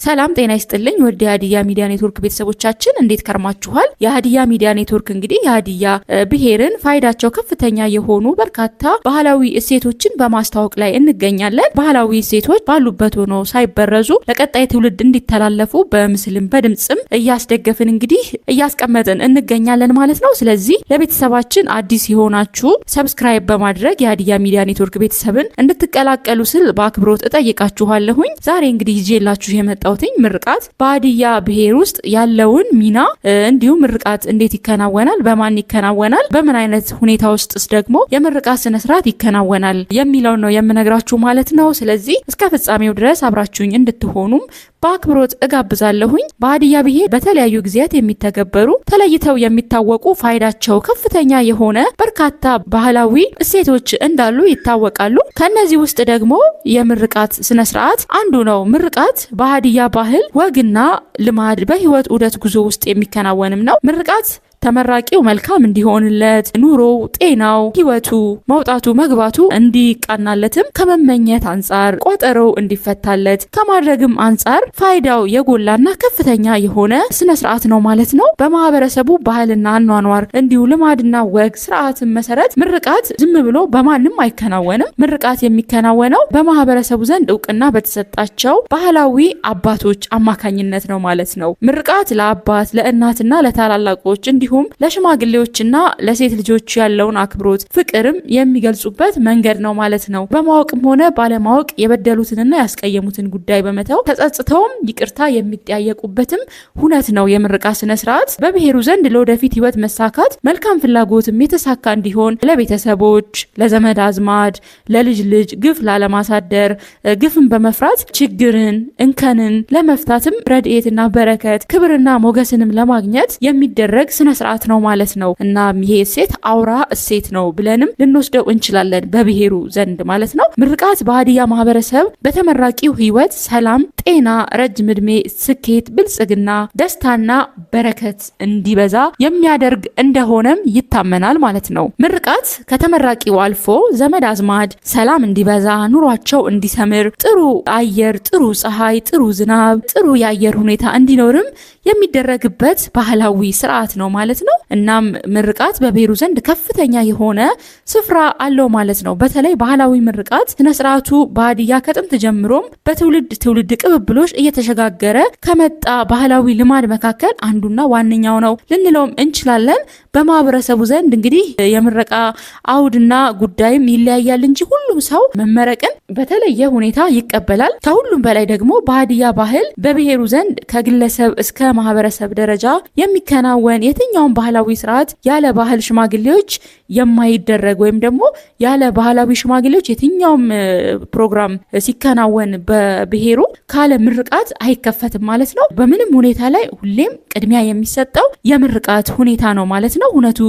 ሰላም ጤና ይስጥልኝ ወደ ሀዲያ ሚዲያ ኔትወርክ ቤተሰቦቻችን እንዴት ከርማችኋል? የሀዲያ ሚዲያ ኔትወርክ እንግዲህ የሀዲያ ብሔርን ፋይዳቸው ከፍተኛ የሆኑ በርካታ ባህላዊ እሴቶችን በማስተዋወቅ ላይ እንገኛለን። ባህላዊ እሴቶች ባሉበት ሆኖ ሳይበረዙ ለቀጣይ ትውልድ እንዲተላለፉ በምስልም በድምጽም እያስደገፍን እንግዲህ እያስቀመጥን እንገኛለን ማለት ነው። ስለዚህ ለቤተሰባችን አዲስ የሆናችሁ ሰብስክራይብ በማድረግ የሀዲያ ሚዲያ ኔትወርክ ቤተሰብን እንድትቀላቀሉ ስል በአክብሮት እጠይቃችኋለሁኝ። ዛሬ እንግዲህ ይዤላችሁ የመጣው ምርቃት በሀዲያ ብሔር ውስጥ ያለውን ሚና እንዲሁም ምርቃት እንዴት ይከናወናል፣ በማን ይከናወናል፣ በምን አይነት ሁኔታ ውስጥስ ደግሞ የምርቃት ስነ ስርዓት ይከናወናል የሚለው ነው የምነግራችሁ ማለት ነው። ስለዚህ እስከ ፍጻሜው ድረስ አብራችሁኝ እንድትሆኑም በአክብሮት እጋብዛለሁኝ። በሀዲያ ብሔር በተለያዩ ጊዜያት የሚተገበሩ ተለይተው የሚታወቁ ፋይዳቸው ከፍተኛ የሆነ በርካታ ባህላዊ እሴቶች እንዳሉ ይታወቃሉ። ከነዚህ ውስጥ ደግሞ የምርቃት ስነ ስርዓት አንዱ ነው። ምርቃት በሀዲያ ባህል ወግና ልማድ በህይወት ዑደት ጉዞ ውስጥ የሚከናወንም ነው። ምርቃት ተመራቂው መልካም እንዲሆንለት ኑሮው፣ ጤናው፣ ህይወቱ፣ መውጣቱ መግባቱ እንዲቃናለትም ከመመኘት አንጻር ቆጠሮው እንዲፈታለት ከማድረግም አንጻር ፋይዳው የጎላና ከፍተኛ የሆነ ስነ ስርዓት ነው ማለት ነው። በማህበረሰቡ ባህልና አኗኗር እንዲሁ ልማድና ወግ ስርዓትን መሰረት ምርቃት ዝም ብሎ በማንም አይከናወንም። ምርቃት የሚከናወነው በማህበረሰቡ ዘንድ እውቅና በተሰጣቸው ባህላዊ አባቶች አማካኝነት ነው ማለት ነው። ምርቃት ለአባት ለእናትና ለታላላቆች እንዲሁም ለሽማግሌዎችና ለሴት ልጆች ያለውን አክብሮት ፍቅርም የሚገልጹበት መንገድ ነው ማለት ነው። በማወቅም ሆነ ባለማወቅ የበደሉትንና ያስቀየሙትን ጉዳይ በመተው ተጸጽተውም ይቅርታ የሚጠያየቁበትም ሁነት ነው የምርቃት ስነ ስርዓት። በብሔሩ ዘንድ ለወደፊት ህይወት መሳካት መልካም ፍላጎትም የተሳካ እንዲሆን ለቤተሰቦች፣ ለዘመድ አዝማድ፣ ለልጅ ልጅ ግፍ ላለማሳደር ግፍን በመፍራት ችግርን እንከንን ለመፍታትም ረድኤትና በረከት ክብርና ሞገስንም ለማግኘት የሚደረግ ስነ ስርዓት ነው ማለት ነው። እና ይሄ እሴት አውራ እሴት ነው ብለንም ልንወስደው እንችላለን በብሔሩ ዘንድ ማለት ነው። ምርቃት በሀዲያ ማህበረሰብ በተመራቂው ህይወት ሰላም፣ ጤና፣ ረጅም እድሜ፣ ስኬት፣ ብልጽግና፣ ደስታና በረከት እንዲበዛ የሚያደርግ እንደሆነም ይታመናል ማለት ነው። ምርቃት ከተመራቂው አልፎ ዘመድ አዝማድ ሰላም እንዲበዛ፣ ኑሯቸው እንዲሰምር፣ ጥሩ አየር፣ ጥሩ ፀሐይ፣ ጥሩ ዝናብ፣ ጥሩ የአየር ሁኔታ እንዲኖርም የሚደረግበት ባህላዊ ስርዓት ነው ማለት ነው። እናም ምርቃት በብሔሩ ዘንድ ከፍተኛ የሆነ ስፍራ አለው ማለት ነው። በተለይ ባህላዊ ምርቃት ስነ ስርዓቱ በሀዲያ ከጥንት ጀምሮም በትውልድ ትውልድ ቅብብሎች እየተሸጋገረ ከመጣ ባህላዊ ልማድ መካከል አንዱና ዋነኛው ነው ልንለውም እንችላለን። በማህበረሰቡ ዘንድ እንግዲህ የምረቃ አውድና ጉዳይም ይለያያል እንጂ ሁሉም ሰው መመረቅን በተለየ ሁኔታ ይቀበላል። ከሁሉም በላይ ደግሞ በሀዲያ ባህል በብሔሩ ዘንድ ከግለሰብ እስከ ማህበረሰብ ደረጃ የሚከናወን የትኛውን ባህላዊ ስርዓት ያለ ባህል ሽማግሌዎች የማይደረግ ወይም ደግሞ ያለ ባህላዊ ሽማግሌዎች የትኛውም ፕሮግራም ሲከናወን በብሔሩ ካለ ምርቃት አይከፈትም ማለት ነው። በምንም ሁኔታ ላይ ሁሌም ቅድሚያ የሚሰጠው የምርቃት ሁኔታ ነው ማለት ነው። ሁነቱ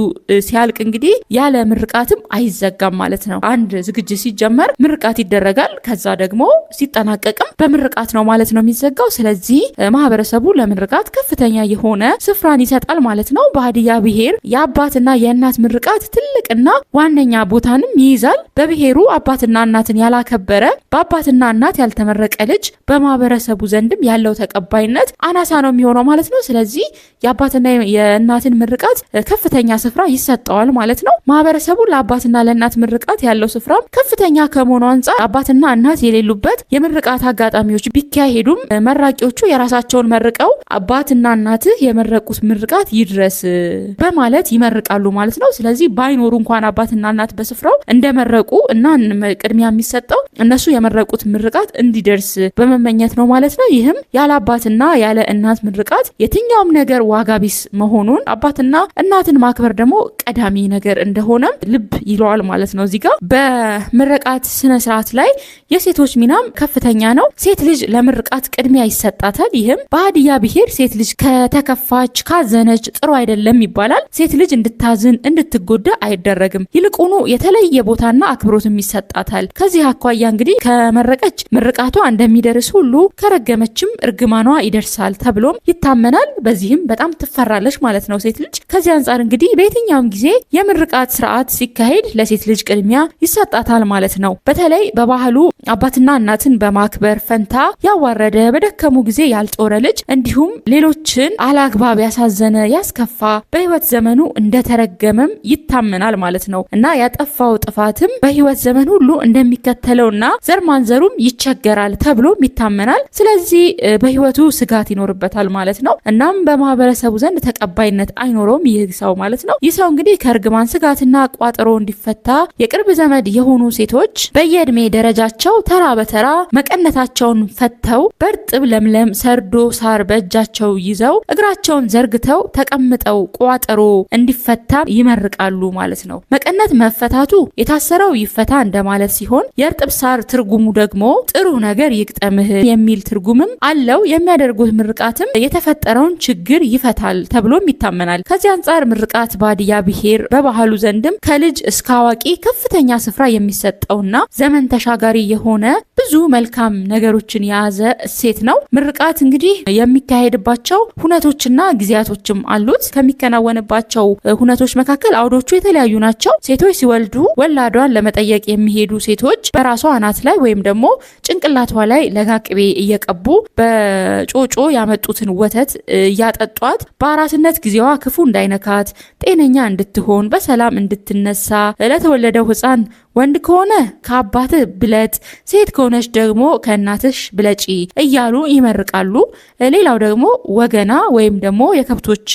ሲያልቅ እንግዲህ ያለ ምርቃትም አይዘጋም ማለት ነው። አንድ ዝግጅት ሲጀመር ምርቃት ይደረጋል። ከዛ ደግሞ ሲጠናቀቅም በምርቃት ነው ማለት ነው የሚዘጋው። ስለዚህ ማህበረሰቡ ለምርቃት ከፍተኛ የሆነ ስፍራን ይሰጣል ማለት ነው። በሀዲያ ብሔር የአባትና የእናት ምርቃት ትልቅና ዋነኛ ቦታንም ይይዛል። በብሔሩ አባትና እናትን ያላከበረ በአባትና እናት ያልተመረቀ ልጅ በማህበረሰቡ ዘንድም ያለው ተቀባይነት አናሳ ነው የሚሆነው ማለት ነው። ስለዚህ የአባትና የእናትን ምርቃት ከፍተኛ ስፍራ ይሰጠዋል ማለት ነው። ማህበረሰቡ ለአባትና ለእናት ምርቃት ያለው ስፍራ ከፍተኛ ከመሆኑ አንጻር አባትና እናት የሌሉበት የምርቃት አጋጣሚዎች ቢካሄዱም መራቂዎቹ የራሳቸውን መርቀው አባትና እናትህ የመረቁት ምርቃት ይድረስ በማለት ይመርቃሉ ማለት ነው። ስለዚህ ባይኖሩ እንኳን አባትና እናት በስፍራው እንደመረቁ እና ቅድሚያ የሚሰጠው እነሱ የመረቁት ምርቃት እንዲደርስ በመመኘት ነው ማለት ነው። ይህም ያለ አባትና ያለ እናት ምርቃት የትኛውም ነገር ዋጋ ቢስ መሆኑን አባትና እናትን ማክበር ደግሞ ቀዳሚ ነገር እንደሆነ ልብ ይለዋል ማለት ነው። እዚህ ጋር በምርቃት ስነ ስርዓት ላይ የሴቶች ሚናም ከፍተኛ ነው። ሴት ልጅ ለምርቃት ቅድሚያ ይሰጣታል። ይህም በሀዲያ ብሔር ሴት ልጅ ከተከፋች ካዘነች ጥሩ አይደለም ይባላል። ሴት ልጅ እንድታዝን እንድትጎዳ አይደረግም። ይልቁኑ የተለየ ቦታና አክብሮትም ይሰጣታል። ከዚህ አኳያ እንግዲህ ከመረቀች ምርቃቷ እንደሚደርስ ሁሉ ከረገመችም እርግማኗ ይደርሳል ተብሎም ይታመናል። በዚህም በጣም ትፈራለች ማለት ነው ሴት ልጅ። ከዚህ አንጻር እንግዲህ በየትኛውም ጊዜ የምርቃት ስርዓት ሲካሄድ ለሴት ልጅ ቅድሚያ ይሰጣታል ማለት ነው። በተለይ በባህሉ አባትና እናትን በማክበር ፈንታ ያዋረደ፣ በደከሙ ጊዜ ያልጦረ ልጅ እንዲሁም ሌሎችን አላግባብ ያሳዘነ፣ ያስከፋ በህይወት ዘመኑ እንደተረገመም ይታመናል ማለት ነው እና ያጠፋው ጥፋትም በህይወት ዘመን ሁሉ እንደሚከተለውና ዘር ማንዘሩም ይቸገራል ተብሎም ይታመናል። ስለዚህ በህይወቱ ስጋት ይኖርበታል ማለት ነው። እናም በማህበረሰቡ ዘንድ ተቀባይነት አይኖረውም ይህ ሰው ማለት ነው። ይህ ሰው እንግዲህ ከእርግማን ስጋትና ቋጠሮ እንዲፈታ የቅርብ ዘመድ የሆኑ ሴቶች በየእድሜ ደረጃቸው ተራ በተራ መቀነታቸውን ፈተው በእርጥብ ለምለም ሰርዶ ሳር በእጃቸው ይዘው እግራቸውን ዘርግተው ተቀምጠው ቋጠሮ እንዲፈታ ይመርቃሉ ማለት ነው። መቀነት መፈታቱ የታሰረው ይፈታ እንደማለት ሲሆን የእርጥብ ሳር ትርጉሙ ደግሞ ጥሩ ነገር ይግጠምህ የሚል ትርጉምም አለው። የሚያደርጉት ምርቃትም የተፈጠረውን ችግር ይፈታል ተብሎም ይታመናል። ከዚህ አንጻር ምርቃት በሀዲያ ብሔር በባህሉ ዘንድም ከልጅ እስከ አዋቂ ከፍተኛ ስፍራ የሚሰጠውና ዘመን ተሻጋሪ የሆነ ብዙ መልካም ነገሮችን የያዘ እሴት ነው። ምርቃት እንግዲህ የሚካሄድባቸው ሁነቶችና ጊዜያቶችም አሉት። ከሚከናወንባቸው ሁነቶች መካከል አውዶቹ የተለያዩ ናቸው። ሴቶች ሲወልዱ ወላዷን ለመጠየቅ የሚሄዱ ሴቶች በራሷ አናት ላይ ወይም ደግሞ ጭንቅላቷ ላይ ለጋ ቅቤ እየቀቡ በጮጮ ያመጡትን ወተት እያጠጧት በአራስነት ጊዜዋ ክፉ እንዳይነካት ጤነኛ እንድትሆን በሰላም እንድትነሳ ለተወለደው ሕፃን ወንድ ከሆነ ከአባትህ ብለጥ፣ ሴት ከሆነች ደግሞ ከእናትሽ ብለጪ እያሉ ይመርቃሉ። ሌላው ደግሞ ወገና ወይም ደግሞ የከብቶች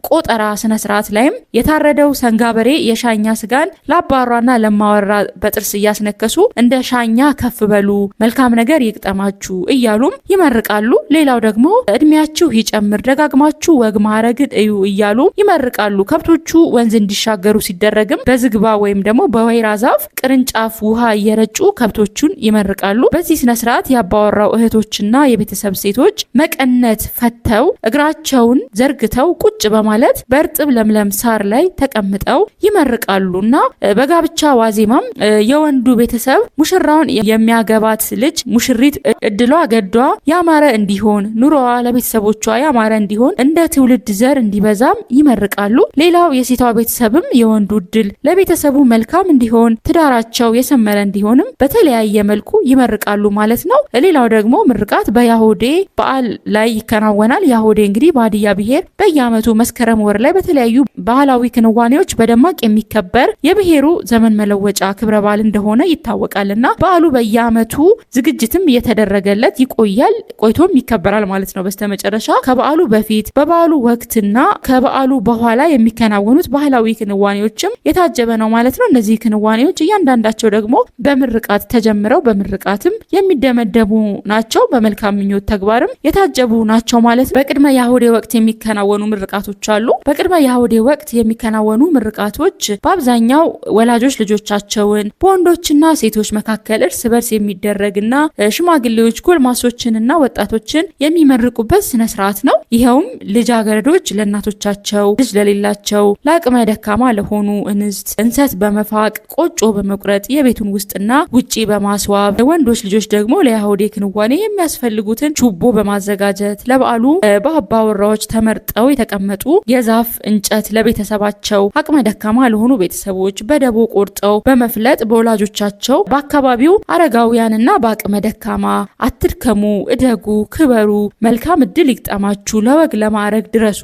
ቆጠራ ስነ ስርዓት ላይም የታረደው ሰንጋ በሬ የሻኛ ስጋን ለአባሯና ለማወራ በጥርስ እያስነከሱ እንደ ሻኛ ከፍ በሉ፣ መልካም ነገር ይቅጠማችሁ እያሉም ይመርቃሉ። ሌላው ደግሞ እድሜያችሁ ይጨምር፣ ደጋግማችሁ ወግ ማዕረግን እዩ እያሉ ይመርቃሉ። ከብቶቹ ወንዝ እንዲሻገሩ ሲደረግም በዝግባ ወይም ደግሞ በወይራ ዛፍ ቅርንጫፍ ውሃ እየረጩ ከብቶቹን ይመርቃሉ። በዚህ ስነ ስርዓት ያባወራው እህቶችና የቤተሰብ ሴቶች መቀነት ፈተው እግራቸውን ዘርግተው ቁጭ በማለት በእርጥብ ለምለም ሳር ላይ ተቀምጠው ይመርቃሉና በጋብቻ ዋዜማም የወንዱ ቤተሰብ ሙሽራውን የሚያገባት ልጅ ሙሽሪት እድሏ ገዷ ያማረ እንዲሆን፣ ኑሮዋ ለቤተሰቦቿ ያማረ እንዲሆን፣ እንደ ትውልድ ዘር እንዲበዛም ይመርቃሉ። ሌላው የሴቷ ቤተሰብም የወንዱ እድል ለቤተሰቡ መልካም እንዲሆን፣ ትዳራቸው የሰመረ እንዲሆንም በተለያየ መልኩ ይመርቃሉ ማለት ነው። ሌላው ደግሞ ምርቃት በያሆዴ በዓል ላይ ይከናወናል። ያሆዴ እንግዲህ በሀዲያ ብሔር በየዓመቱ መስከረም ወር ላይ በተለያዩ ባህላዊ ክንዋኔዎች በደማቅ የሚከበር የብሔሩ ዘመን መለወጫ ክብረ በዓል እንደሆነ ይታወቃልና በዓሉ በየዓመቱ ዝግጅትም እየተደረገለት ይቆያል፣ ቆይቶም ይከበራል ማለት ነው። በስተመጨረሻ ከበዓሉ በፊት በበዓሉ ወቅትና ከበዓሉ በኋላ የሚከናወኑት ባህላዊ ክንዋኔዎችም የታጀበ ነው ማለት ነው። እነዚህ ክንዋኔዎች እያንዳንዳቸው ደግሞ በምርቃት ተጀምረው በምርቃትም የሚደመደሙ ናቸው። በመልካም ምኞት ተግባርም የታጀቡ ናቸው ማለት ነው። በቅድመ ያሆዴ ወቅት የሚከናወኑ ምርቃቶች አሉ። በቅድመ ያሆዴ ወቅት የሚከናወኑ ምርቃቶች በአብዛኛው ወላጆች ልጆቻቸውን በወንዶችና ሴቶች መካከል እርስ በርስ የሚደረግና ሽማግሌዎች ጎልማሶችንና ወጣቶችን የሚመርቁበት ስነ ስርዓት ነው። ይኸውም ልጃገረዶች ለእናቶቻቸው፣ ልጅ ለሌላቸው፣ ለአቅመ ደካማ ለሆኑ እንስት እንሰት በመፋቅ ቆጮ በመቁረጥ የቤቱን ውስጥና ውጪ በማስዋብ፣ ወንዶች ልጆች ደግሞ ለያሆዴ ክንዋኔ የሚያስፈልጉትን ችቦ በማዘጋጀት ለበዓሉ በአባወራዎች ተመርጠው የተቀመጡ የዛፍ እንጨት ለቤተሰባቸው አቅመ ደካማ ለሆኑ ቤተሰቦች በደቦ ቆርጠው በመፍለጥ በወላጆቻቸው በአካባቢው አረጋውያንና በአቅመ ደካማ አትድከሙ፣ እደጉ፣ ክበሩ፣ መልካም እድል ይግጠማችሁ፣ ለወግ ለማዕረግ ድረሱ፣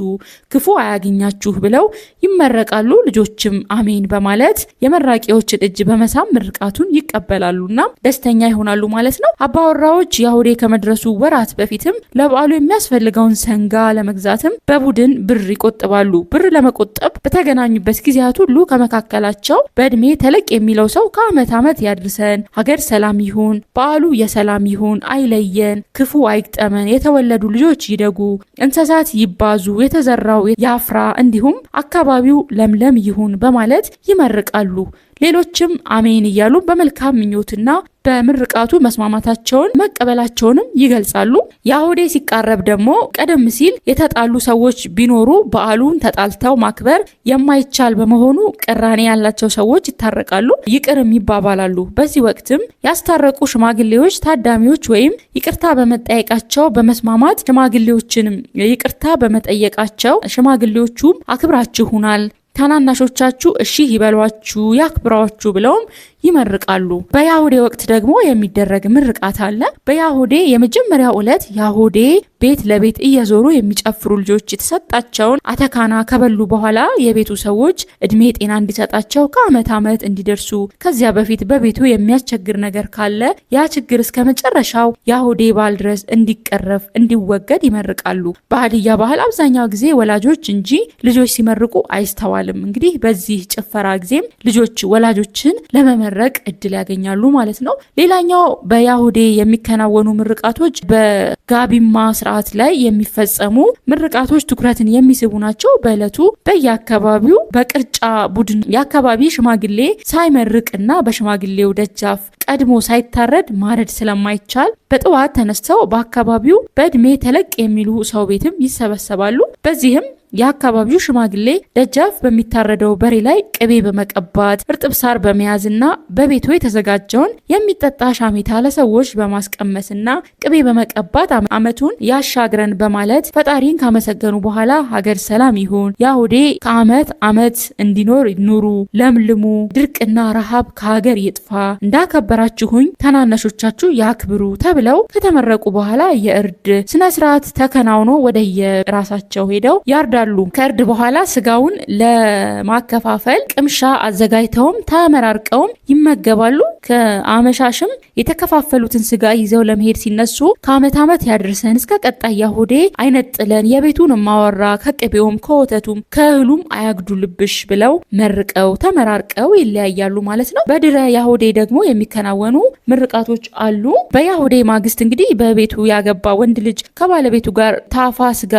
ክፉ አያገኛችሁ ብለው ይመረቃሉ። ልጆችም አሜን በማለት የመራቂዎችን እጅ በመሳም ምርቃቱን ይቀበላሉና ደስተኛ ይሆናሉ ማለት ነው። አባወራዎች ያሆዴ ከመድረሱ ወራት በፊትም ለበዓሉ የሚያስፈልገውን ሰንጋ ለመግዛትም በቡድን ብር ይቆጥባሉ። ብር ለመቆጠብ በተገናኙበት ጊዜያት ሁሉ ከመካከላቸው በእድሜ ተለቅ የሚለው ሰው ከዓመት ዓመት ያድርሰን፣ ሀገር ሰላም ይሁን፣ በዓሉ የሰላም ይሁን፣ አይለየን፣ ክፉ አይግጠመን፣ የተወለዱ ልጆች ይደጉ፣ እንስሳት ይባዙ፣ የተዘራው ያፍራ፣ እንዲሁም አካባቢው ለምለም ይሁን በማለት ይመርቃሉ። ሌሎችም አሜን እያሉ በመልካም ምኞትና በምርቃቱ መስማማታቸውን መቀበላቸውንም ይገልጻሉ። የአሁዴ ሲቃረብ ደግሞ ቀደም ሲል የተጣሉ ሰዎች ቢኖሩ በዓሉን ተጣልተው ማክበር የማይቻል በመሆኑ ቅራኔ ያላቸው ሰዎች ይታረቃሉ፣ ይቅርም ይባባላሉ። በዚህ ወቅትም ያስታረቁ ሽማግሌዎች ታዳሚዎች ወይም ይቅርታ በመጠየቃቸው በመስማማት ሽማግሌዎችንም ይቅርታ በመጠየቃቸው ሽማግሌዎቹም አክብራችሁናል፣ ታናናሾቻችሁ እሺ ይበሏችሁ ያክብሯችሁ ብለውም ይመርቃሉ። በያሁዴ ወቅት ደግሞ የሚደረግ ምርቃት አለ። በያሁዴ የመጀመሪያው ዕለት ያሁዴ ቤት ለቤት እየዞሩ የሚጨፍሩ ልጆች የተሰጣቸውን አተካና ከበሉ በኋላ የቤቱ ሰዎች እድሜ ጤና እንዲሰጣቸው ከአመት አመት እንዲደርሱ ከዚያ በፊት በቤቱ የሚያስቸግር ነገር ካለ ያ ችግር እስከ መጨረሻው ያሁዴ በዓል ድረስ እንዲቀረፍ እንዲወገድ ይመርቃሉ። በሀዲያ ባህል አብዛኛው ጊዜ ወላጆች እንጂ ልጆች ሲመርቁ አይስተዋልም። እንግዲህ በዚህ ጭፈራ ጊዜም ልጆች ወላጆችን ለመመረቅ እድል ያገኛሉ ማለት ነው። ሌላኛው በያሁዴ የሚከናወኑ ምርቃቶች በጋቢማ ስርዓት ላይ የሚፈጸሙ ምርቃቶች ትኩረትን የሚስቡ ናቸው። በዕለቱ በየአካባቢው በቅርጫ ቡድን የአካባቢ ሽማግሌ ሳይመርቅና በሽማግሌው ደጃፍ ቀድሞ ሳይታረድ ማረድ ስለማይቻል በጠዋት ተነስተው በአካባቢው በእድሜ ተለቅ የሚሉ ሰው ቤትም ይሰበሰባሉ። በዚህም የአካባቢው ሽማግሌ ደጃፍ በሚታረደው በሬ ላይ ቅቤ በመቀባት እርጥብ ሳር በመያዝና በቤቱ የተዘጋጀውን የሚጠጣ ሻሜታ ለሰዎች በማስቀመስና ቅቤ በመቀባት አመቱን ያሻግረን በማለት ፈጣሪን ካመሰገኑ በኋላ ሀገር ሰላም ይሁን፣ ያሁዴ ከአመት አመት እንዲኖር ኑሩ፣ ለምልሙ፣ ድርቅና ረሃብ ከሀገር ይጥፋ፣ እንዳከበራችሁኝ ታናናሾቻችሁ ያክብሩ ተብለው ከተመረቁ በኋላ የእርድ ስነስርዓት ተከናውኖ ወደ የራሳቸው ሄደው ያርዳሉ። ከእርድ በኋላ ስጋውን ለማከፋፈል ቅምሻ አዘጋጅተውም ተመራርቀውም ይመገባሉ። ከአመሻሽም የተከፋፈሉትን ስጋ ይዘው ለመሄድ ሲነሱ ከአመት አመት ያድርሰን እስከ ቀጣይ ያሁዴ አይነጥለን የቤቱን ማወራ ከቅቤውም ከወተቱም ከእህሉም አያግዱልብሽ ብለው መርቀው ተመራርቀው ይለያያሉ ማለት ነው። በድረ ያሁዴ ደግሞ የሚከናወኑ ምርቃቶች አሉ። በያሁዴ ማግስት እንግዲህ በቤቱ ያገባ ወንድ ልጅ ከባለቤቱ ጋር ታፋ ስጋ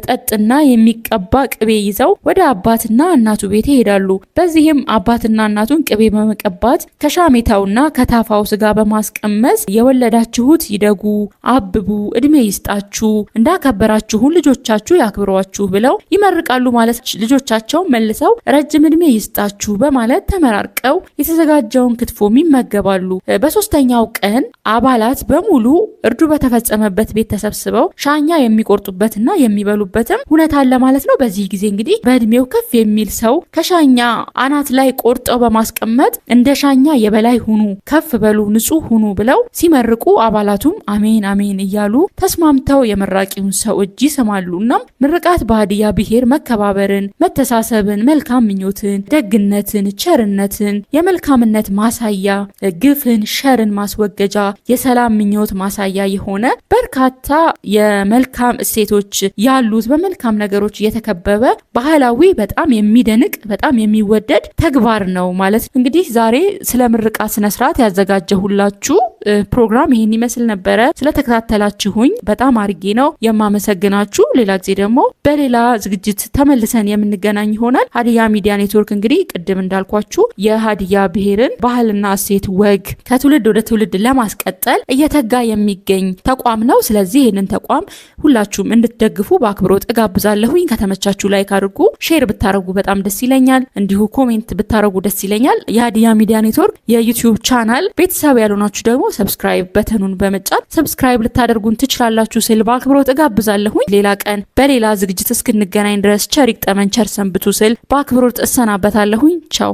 ጠጥና የሚቀባ ቅቤ ይዘው ወደ አባትና እናቱ ቤት ይሄዳሉ። በዚህም አባትና እናቱን ቅቤ በመቀባት ከሻሜታውና ከታፋው ስጋ በማስቀመስ የወለዳችሁት ይደጉ፣ አብቡ፣ እድሜ ይስጣችሁ፣ እንዳከበራችሁን ልጆቻችሁ ያክብሯችሁ ብለው ይመርቃሉ ማለት ልጆቻቸው መልሰው ረጅም እድሜ ይስጣችሁ በማለት ተመራርቀው የተዘጋጀውን ክትፎም ይመገባሉ። በሶስተኛው ቀን አባላት በሙሉ እርዱ በተፈጸመበት ቤት ተሰብስበው ሻኛ የሚቆርጡበትና የሚበሉበትም ሁኔታ አለ ማለት ነው። በዚህ ጊዜ እንግዲህ በእድሜው ከፍ የሚል ሰው ከሻኛ አናት ላይ ቆርጠው በማስቀመጥ እንደ ሻኛ የበላይ ሁኑ፣ ከፍ በሉ፣ ንጹህ ሁኑ ብለው ሲመርቁ አባላቱም አሜን አሜን እያሉ ተስማምተው የመራቂውን ሰው እጅ ይስማሉ። እናም ምርቃት በሀዲያ ብሔር መከባበርን፣ መተሳሰብን፣ መልካም ምኞትን፣ ደግነትን፣ ቸርነትን፣ የመልካምነት ማሳያ፣ ግፍን፣ ሸርን ማስወገጃ፣ የሰላም ምኞት ማሳያ የሆነ በርካታ የመልካም እሴቶች ያሉት በመልካም ነገሮች የተከበበ ባህላዊ በጣም የሚደንቅ በጣም የሚወደድ ተግባር ነው ማለት እንግዲህ ዛሬ ስለ ምርቃት ስነ ስርዓት ያዘጋጀሁላችሁ ፕሮግራም ይሄን ይመስል ነበረ። ስለተከታተላችሁኝ በጣም አርጌ ነው የማመሰግናችሁ። ሌላ ጊዜ ደግሞ በሌላ ዝግጅት ተመልሰን የምንገናኝ ይሆናል። ሀዲያ ሚዲያ ኔትወርክ እንግዲህ ቅድም እንዳልኳችሁ የሀዲያ ብሔርን ባህልና እሴት ወግ ከትውልድ ወደ ትውልድ ለማስቀጠል እየተጋ የሚገኝ ተቋም ነው። ስለዚህ ይህንን ተቋም ሁላችሁም እንድትደግፉ በአክብሮት እጋብዛለሁኝ። ከተመቻችሁ ላይክ አድርጉ፣ ሼር ብታረጉ በጣም ደስ ይለኛል። እንዲሁ ኮሜንት ብታረጉ ደስ ይለኛል። የሀዲያ ሚዲያ ኔትወርክ የዩቲዩብ ቻናል ቤተሰብ ያልሆናችሁ ደግሞ ሰብስክራይብ በተኑን በመጫን ሰብስክራይብ ልታደርጉን ትችላላችሁ ስል በአክብሮት እጋብዛለሁኝ። ሌላ ቀን በሌላ ዝግጅት እስክንገናኝ ድረስ ቸር ይግጠመን ቸር ሰንብቱ ስል በአክብሮት እሰናበታለሁኝ። ቻው።